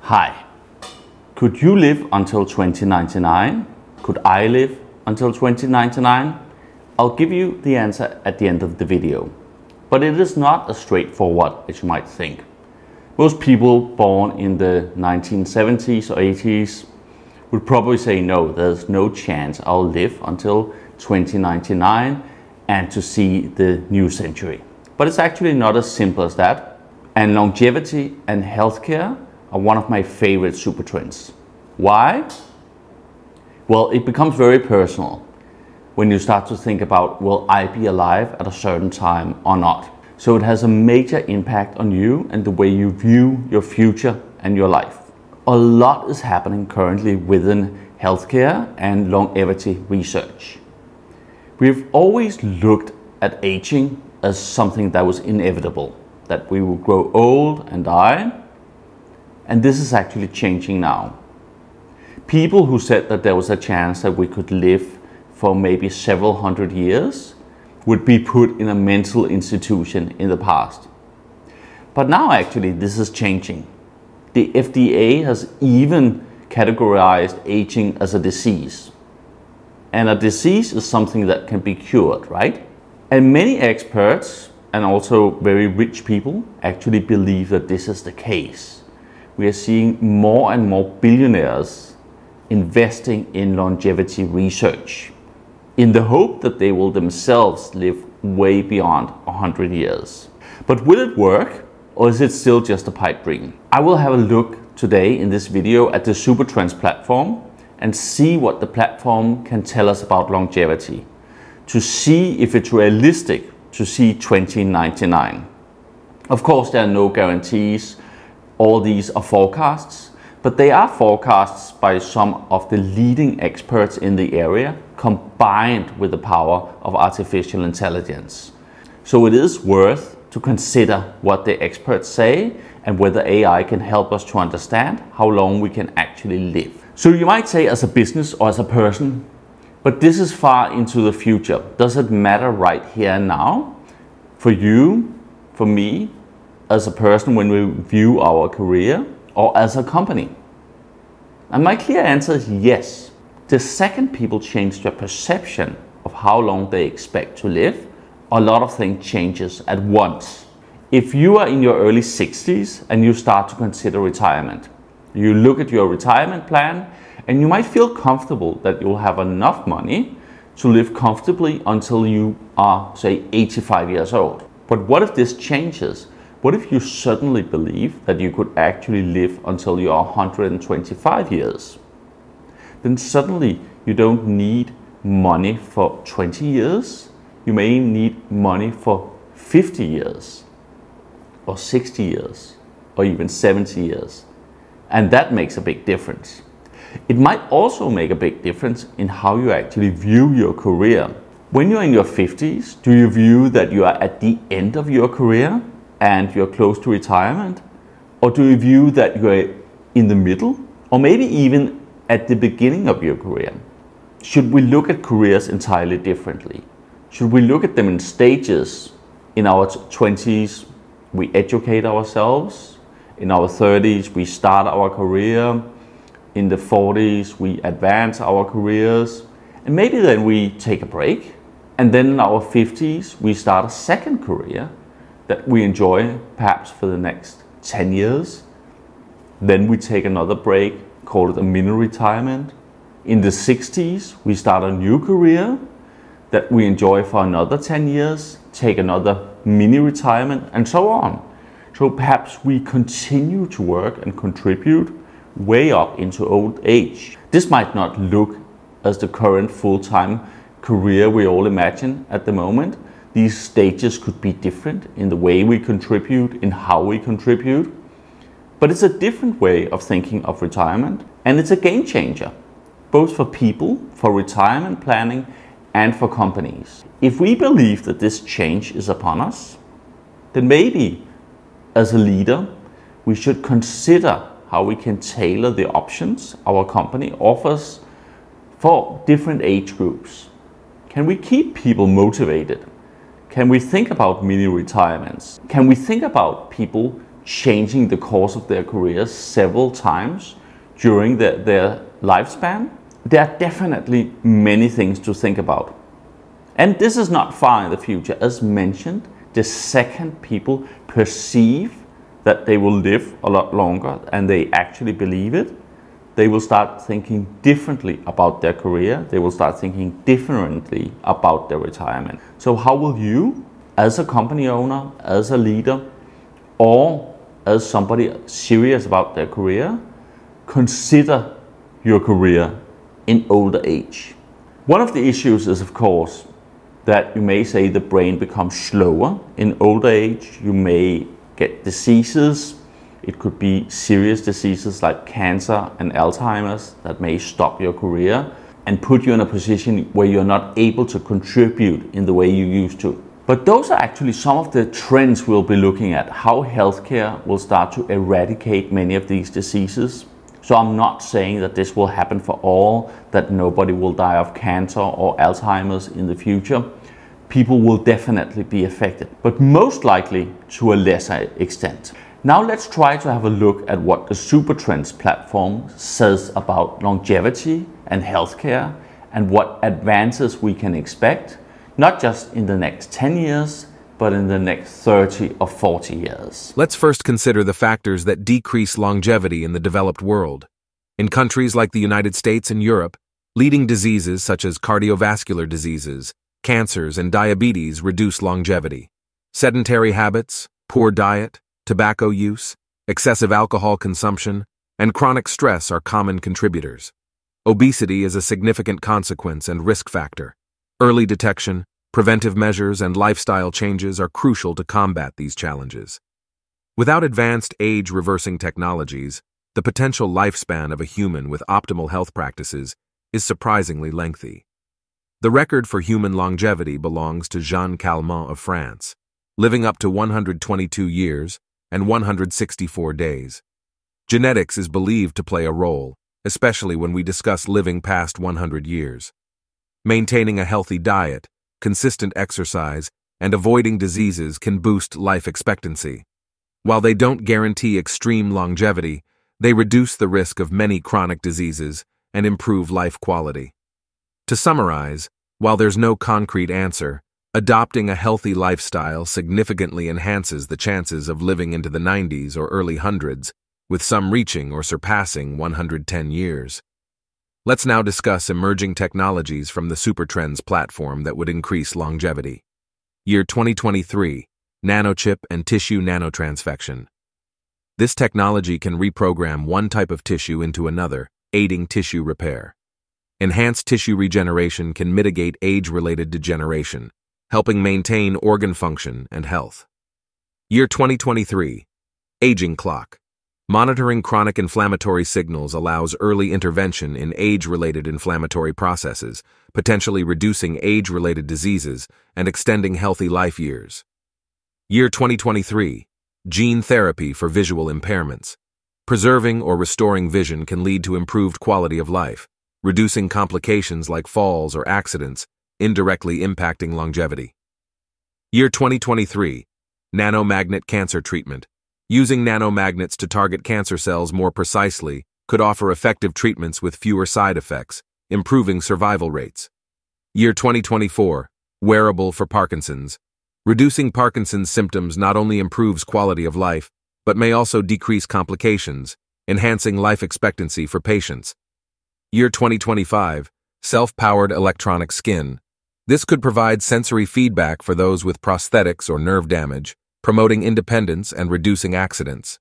Hi, could you live until 2099? Could I live until 2099? I'll give you the answer at the end of the video. But it is not as straightforward as you might think. Most people born in the 1970s or 80s would probably say no, there's no chance I'll live until 2099 and to see the new century. But it's actually not as simple as that. And longevity and healthcare are one of my favorite super trends. Why? Well, it becomes very personal when you start to think about, will I be alive at a certain time or not? So it has a major impact on you and the way you view your future and your life. A lot is happening currently within healthcare and longevity research. We've always looked at aging as something that was inevitable, that we will grow old and die. And this is actually changing now. People who said that there was a chance that we could live for maybe several hundred years would be put in a mental institution in the past. But now actually this is changing. The FDA has even categorized aging as a disease. And a disease is something that can be cured, right? And many experts and also very rich people actually believe that this is the case. We are seeing more and more billionaires investing in longevity research in the hope that they will themselves live way beyond 100 years. But will it work, or is it still just a pipe dream? I will have a look today in this video at the Supertrends platform and see what the platform can tell us about longevity, to see if it's realistic to see 2099. Of course, there are no guarantees. All these are forecasts, but they are forecasts by some of the leading experts in the area, combined with the power of artificial intelligence. So it is worth to consider what the experts say and whether AI can help us to understand how long we can actually live. So you might say, as a business or as a person, but this is far into the future. Does it matter right here and now? For you, for me, as a person when we view our career, or as a company? And my clear answer is yes. The second people change their perception of how long they expect to live, a lot of things changes at once. If you are in your early 60s and you start to consider retirement, you look at your retirement plan and you might feel comfortable that you'll have enough money to live comfortably until you are, say, 85 years old. But what if this changes? What if you suddenly believe that you could actually live until you are 125 years? Then suddenly you don't need money for 20 years. You may need money for 50 years, or 60 years, or even 70 years. And that makes a big difference. It might also make a big difference in how you actually view your career. When you're in your 50s, do you view that you are at the end of your career and you're close to retirement? Or do you view that you're in the middle, or maybe even at the beginning of your career? Should we look at careers entirely differently? Should we look at them in stages? In our 20s, we educate ourselves. In our 30s, we start our career. In the 40s, we advance our careers. And maybe then we take a break. And then in our 50s, we start a second career that we enjoy perhaps for the next 10 years. Then we take another break, call it a mini retirement. In the 60s, we start a new career that we enjoy for another 10 years, take another mini retirement, and so on. So perhaps we continue to work and contribute way up into old age. This might not look as the current full-time career we all imagine at the moment. These stages could be different in the way we contribute, in how we contribute. But it's a different way of thinking of retirement, and it's a game changer, both for people, for retirement planning, and for companies. If we believe that this change is upon us, then maybe as a leader, we should consider how we can tailor the options our company offers for different age groups. Can we keep people motivated? Can we think about mini retirements? Can we think about people changing the course of their careers several times during their lifespan, there are definitely many things to think about. And this is not far in the future. As mentioned, the second people perceive that they will live a lot longer and they actually believe it, they will start thinking differently about their career. They will start thinking differently about their retirement. So how will you, as a company owner, as a leader, or as somebody serious about their career, consider your career in older age? One of the issues is, of course, that you may say the brain becomes slower in older age. You may get diseases. It could be serious diseases like cancer and Alzheimer's that may stop your career and put you in a position where you're not able to contribute in the way you used to. But those are actually some of the trends we'll be looking at, how healthcare will start to eradicate many of these diseases. So I'm not saying that this will happen for all, that nobody will die of cancer or Alzheimer's in the future. People will definitely be affected, but most likely to a lesser extent. Now let's try to have a look at what the Supertrends platform says about longevity and healthcare and what advances we can expect, not just in the next 10 years, but in the next 30 or 40 years. Let's first consider the factors that decrease longevity in the developed world. In countries like the United States and Europe, leading diseases such as cardiovascular diseases, cancers, and diabetes reduce longevity. Sedentary habits, poor diet, tobacco use, excessive alcohol consumption, and chronic stress are common contributors. Obesity is a significant consequence and risk factor. Early detection, preventive measures, and lifestyle changes are crucial to combat these challenges. Without advanced age-reversing technologies, the potential lifespan of a human with optimal health practices is surprisingly lengthy. The record for human longevity belongs to Jeanne Calment of France, living up to 122 years and 164 days. Genetics is believed to play a role, especially when we discuss living past 100 years. Maintaining a healthy diet, consistent exercise, and avoiding diseases can boost life expectancy. While they don't guarantee extreme longevity, they reduce the risk of many chronic diseases and improve life quality. To summarize, while there's no concrete answer, adopting a healthy lifestyle significantly enhances the chances of living into the 90s or early hundreds, with some reaching or surpassing 110 years. Let's now discuss emerging technologies from the Supertrends platform that would increase longevity. Year 2023, Nanochip and Tissue Nanotransfection. This technology can reprogram one type of tissue into another, aiding tissue repair. Enhanced tissue regeneration can mitigate age-related degeneration, helping maintain organ function and health. Year 2023, Aging Clock. Monitoring chronic inflammatory signals allows early intervention in age-related inflammatory processes, potentially reducing age-related diseases and extending healthy life years. Year 2023, Gene Therapy for Visual Impairments. Preserving or restoring vision can lead to improved quality of life, reducing complications like falls or accidents, indirectly impacting longevity. Year 2023, Nanomagnet Cancer Treatment. Using nanomagnets to target cancer cells more precisely could offer effective treatments with fewer side effects, improving survival rates. Year 2024, Wearable for Parkinson's. Reducing Parkinson's symptoms not only improves quality of life, but may also decrease complications, enhancing life expectancy for patients. Year 2025, Self-Powered Electronic Skin. This could provide sensory feedback for those with prosthetics or nerve damage, promoting independence and reducing accidents.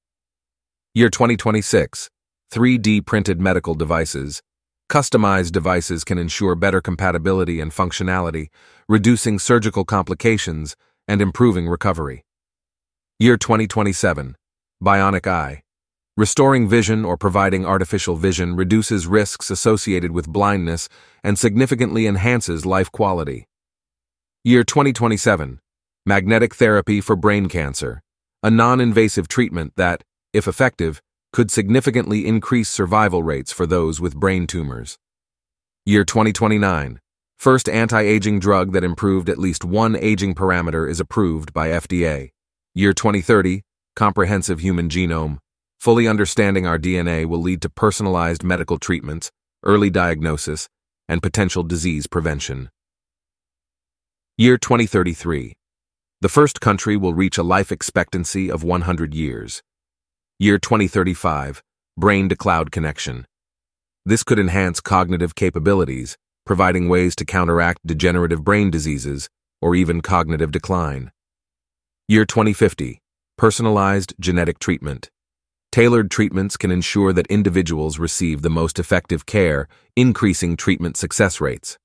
Year 2026, 3D printed medical devices. Customized devices can ensure better compatibility and functionality, reducing surgical complications and improving recovery. Year 2027, Bionic Eye. Restoring vision or providing artificial vision reduces risks associated with blindness and significantly enhances life quality. Year 2027, Magnetic Therapy for Brain Cancer, a non-invasive treatment that, if effective, could significantly increase survival rates for those with brain tumors. Year 2029, first anti-aging drug that improved at least one aging parameter is approved by FDA. Year 2030, comprehensive human genome. Fully understanding our DNA will lead to personalized medical treatments, early diagnosis, and potential disease prevention. Year 2033. The first country will reach a life expectancy of 100 years. Year 2035. Brain-to-cloud connection. This could enhance cognitive capabilities, providing ways to counteract degenerative brain diseases or even cognitive decline. Year 2050. Personalized genetic treatment. Tailored treatments can ensure that individuals receive the most effective care, increasing treatment success rates.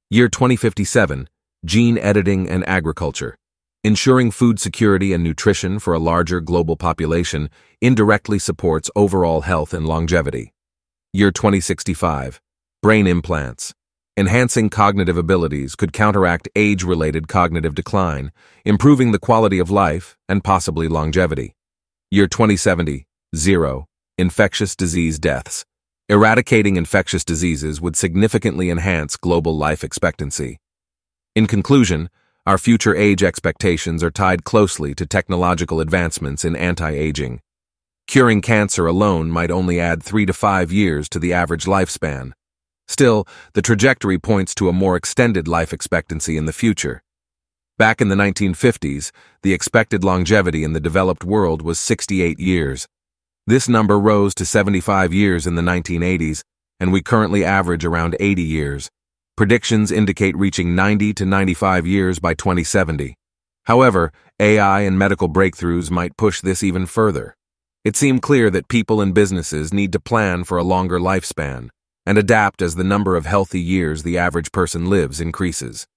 Year 2057. Gene editing and agriculture. Ensuring food security and nutrition for a larger global population indirectly supports overall health and longevity. Year 2065. Brain implants. Enhancing cognitive abilities could counteract age-related cognitive decline, improving the quality of life and possibly longevity. Year 2070. 0. Infectious disease deaths. Eradicating infectious diseases would significantly enhance global life expectancy. In conclusion, our future age expectations are tied closely to technological advancements in anti-aging. Curing cancer alone might only add 3 to 5 years to the average lifespan. Still, the trajectory points to a more extended life expectancy in the future. Back in the 1950s, the expected longevity in the developed world was 68 years. This number rose to 75 years in the 1980s, and we currently average around 80 years. Predictions indicate reaching 90 to 95 years by 2070. However, AI and medical breakthroughs might push this even further. It seems clear that people and businesses need to plan for a longer lifespan and adapt as the number of healthy years the average person lives increases.